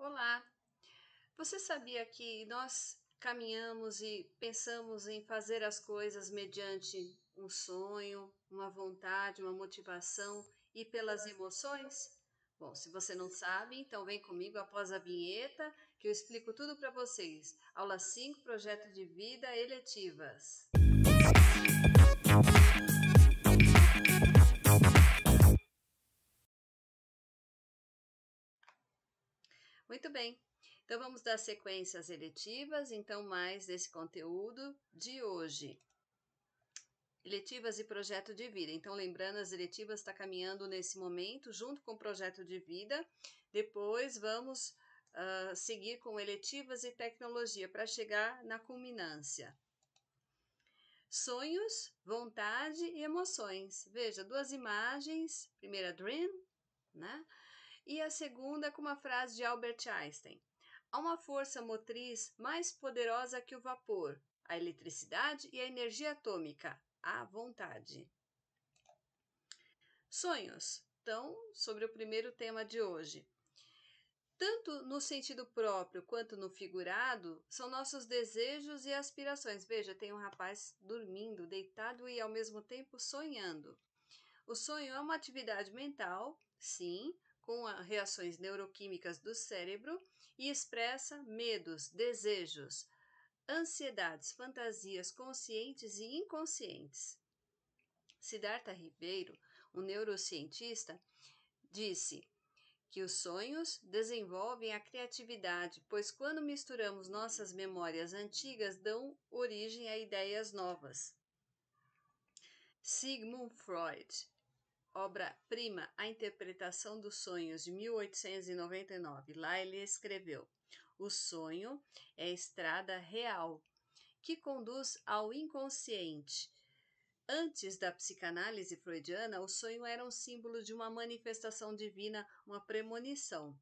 Olá! Você sabia que nós caminhamos e pensamos em fazer as coisas mediante um sonho, uma vontade, uma motivação e pelas emoções? Bom, se você não sabe, então vem comigo após a vinheta que eu explico tudo para vocês. Aula 5, Projeto de Vida Eletivas. Muito bem. Então vamos dar sequência às eletivas, então mais desse conteúdo de hoje. Eletivas e projeto de vida. Então, lembrando, as eletivas está caminhando nesse momento junto com o projeto de vida. Depois vamos seguir com eletivas e tecnologia para chegar na culminância. Sonhos, vontade e emoções. Veja, duas imagens. Primeira, dream, né? E a segunda com uma frase de Albert Einstein. Há uma força motriz mais poderosa que o vapor, a eletricidade e a energia atômica, a vontade. Sonhos. Então, sobre o primeiro tema de hoje. Tanto no sentido próprio quanto no figurado, são nossos desejos e aspirações. Veja, tem um rapaz dormindo, deitado e ao mesmo tempo sonhando. O sonho é uma atividade mental, sim, com reações neuroquímicas do cérebro e expressa medos, desejos, ansiedades, fantasias conscientes e inconscientes. Siddhartha Ribeiro, um neurocientista, disse que os sonhos desenvolvem a criatividade, pois quando misturamos nossas memórias antigas, dão origem a ideias novas. Sigmund Freud, obra-prima A Interpretação dos Sonhos, de 1899. Lá ele escreveu: o sonho é a estrada real que conduz ao inconsciente. Antes da psicanálise freudiana, o sonho era um símbolo de uma manifestação divina, uma premonição.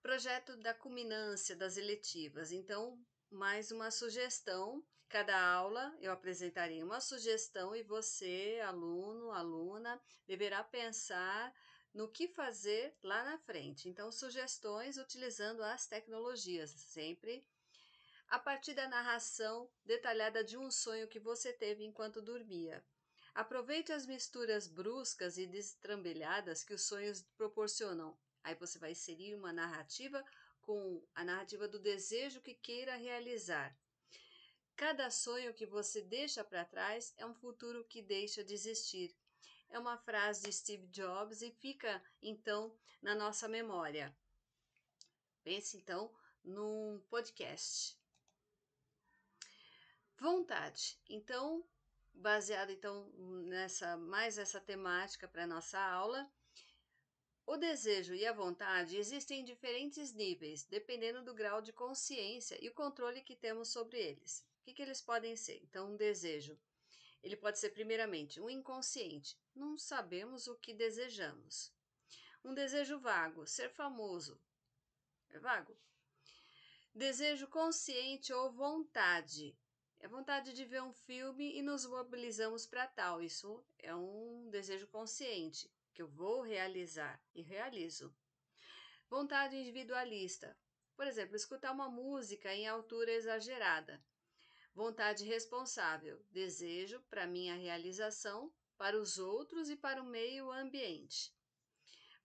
Projeto da culminância das eletivas. Então, mais uma sugestão. Cada aula eu apresentarei uma sugestão e você, aluno, aluna, deverá pensar no que fazer lá na frente. Então, sugestões utilizando as tecnologias, sempre a partir da narração detalhada de um sonho que você teve enquanto dormia. Aproveite as misturas bruscas e destrambelhadas que os sonhos proporcionam. Aí você vai inserir uma narrativa com a narrativa do desejo que queira realizar. Cada sonho que você deixa para trás é um futuro que deixa de existir. É uma frase de Steve Jobs e fica, então, na nossa memória. Pense, então, num podcast. Vontade. Então, baseado mais essa temática para nossa aula, o desejo e a vontade existem em diferentes níveis, dependendo do grau de consciência e o controle que temos sobre eles. O que eles podem ser? Então, um desejo, ele pode ser primeiramente um inconsciente, não sabemos o que desejamos. Um desejo vago, ser famoso, é vago. Desejo consciente ou vontade, é vontade de ver um filme e nos mobilizamos para tal. Isso é um desejo consciente, que eu vou realizar e realizo. Vontade individualista. Por exemplo, escutar uma música em altura exagerada. Vontade responsável. Desejo para minha realização, para os outros e para o meio ambiente.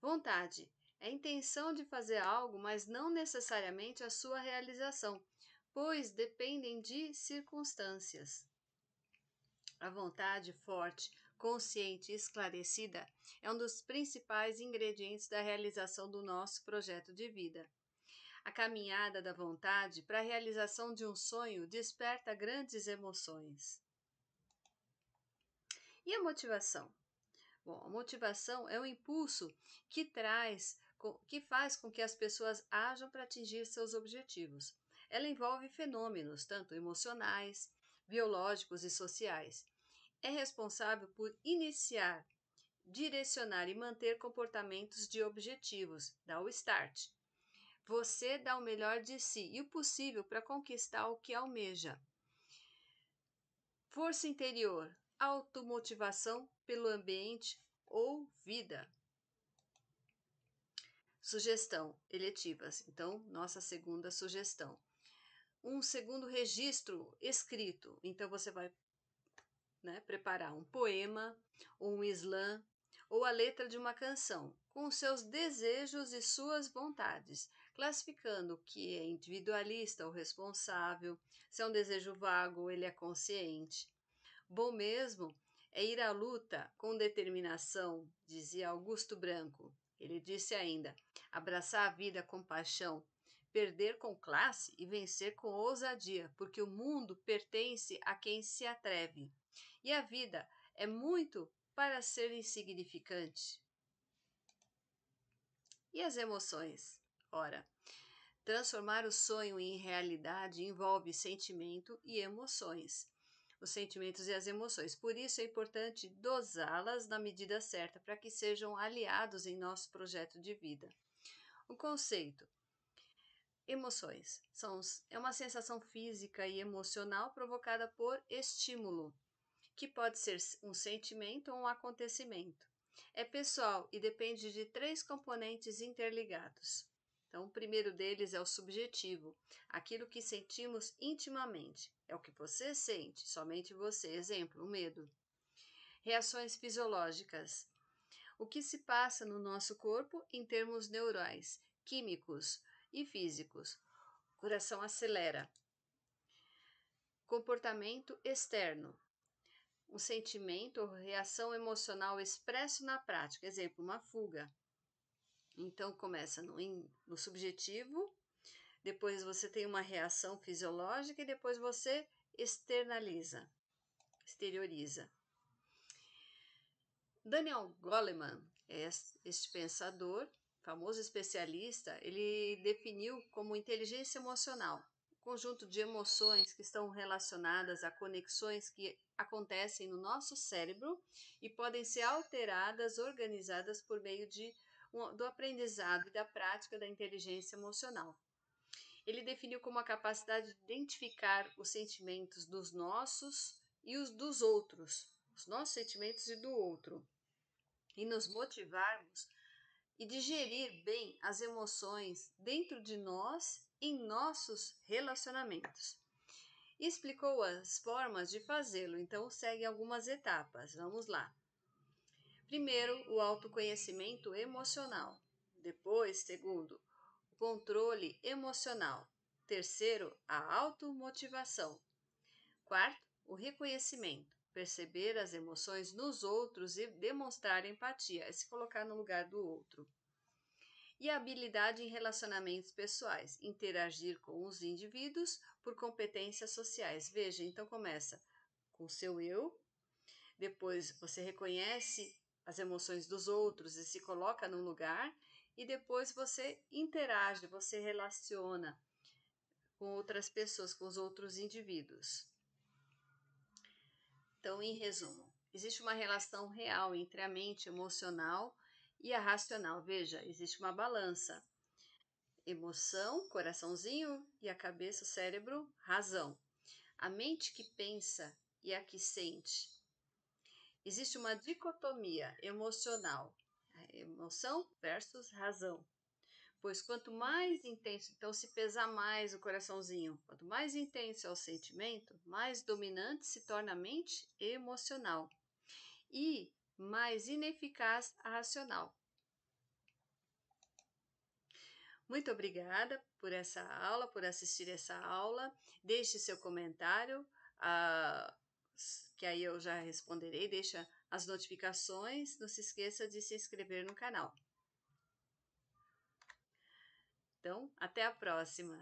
Vontade é a intenção de fazer algo, mas não necessariamente a sua realização, pois dependem de circunstâncias. A vontade forte, consciente e esclarecida é um dos principais ingredientes da realização do nosso projeto de vida. A caminhada da vontade para a realização de um sonho desperta grandes emoções. E a motivação? Bom, a motivação é um impulso que faz com que as pessoas ajam para atingir seus objetivos. Ela envolve fenômenos, tanto emocionais, biológicos e sociais. É responsável por iniciar, direcionar e manter comportamentos de objetivos, dá o start. Você dá o melhor de si e o possível para conquistar o que almeja. Força interior, automotivação pelo ambiente ou vida. Sugestão, eletivas. Então, nossa segunda sugestão. Um segundo registro escrito. Então, você vai, né, preparar um poema, ou um slam, ou a letra de uma canção, com os seus desejos e suas vontades, classificando o que é individualista ou responsável, se é um desejo vago, ele é consciente. Bom mesmo é ir à luta com determinação, dizia Augusto Branco. Ele disse ainda: abraçar a vida com paixão, perder com classe e vencer com ousadia, porque o mundo pertence a quem se atreve. E a vida é muito para ser insignificante. E as emoções? Ora, transformar o sonho em realidade envolve sentimento e emoções. Os sentimentos e as emoções. Por isso é importante dosá-las na medida certa para que sejam aliados em nosso projeto de vida. O conceito: emoções é uma sensação física e emocional provocada por estímulo, que pode ser um sentimento ou um acontecimento. É pessoal e depende de 3 componentes interligados. Então, o primeiro deles é o subjetivo, aquilo que sentimos intimamente. É o que você sente, somente você. Exemplo, o medo. Reações fisiológicas. O que se passa no nosso corpo em termos neurais, químicos e físicos. O coração acelera. Comportamento externo. Um sentimento ou reação emocional expresso na prática. Exemplo, uma fuga. Então, começa no subjetivo, depois você tem uma reação fisiológica e depois você externaliza, exterioriza. Daniel Goleman, este pensador, famoso especialista, ele definiu como inteligência emocional, conjunto de emoções que estão relacionadas a conexões que acontecem no nosso cérebro e podem ser alteradas, organizadas por meio do aprendizado e da prática da inteligência emocional. Ele definiu como a capacidade de identificar os sentimentos dos nossos e os dos outros, os nossos sentimentos e do outro, e nos motivarmos e digerir bem as emoções dentro de nós em nossos relacionamentos. E explicou as formas de fazê-lo, então segue algumas etapas. Vamos lá. Primeiro, o autoconhecimento emocional. Depois, segundo, o controle emocional. Terceiro, a automotivação. Quarto, o reconhecimento. Perceber as emoções nos outros e demonstrar empatia, é se colocar no lugar do outro. E a habilidade em relacionamentos pessoais, interagir com os indivíduos por competências sociais. Veja, então começa com o seu eu, depois você reconhece as emoções dos outros e se coloca no lugar, e depois você interage, você relaciona com outras pessoas, com os outros indivíduos. Então, em resumo, existe uma relação real entre a mente emocional e a racional. Veja, existe uma balança. Emoção, coraçãozinho, e a cabeça, o cérebro, razão. A mente que pensa e a que sente. Existe uma dicotomia emocional. Emoção versus razão. Pois quanto mais intenso, então se pesar mais o coraçãozinho, quanto mais intenso é o sentimento, mais dominante se torna a mente emocional e mais ineficaz a racional. Muito obrigada por essa aula, por assistir essa aula. Deixe seu comentário, que aí eu já responderei. Deixa as notificações. Não se esqueça de se inscrever no canal. Então, até a próxima!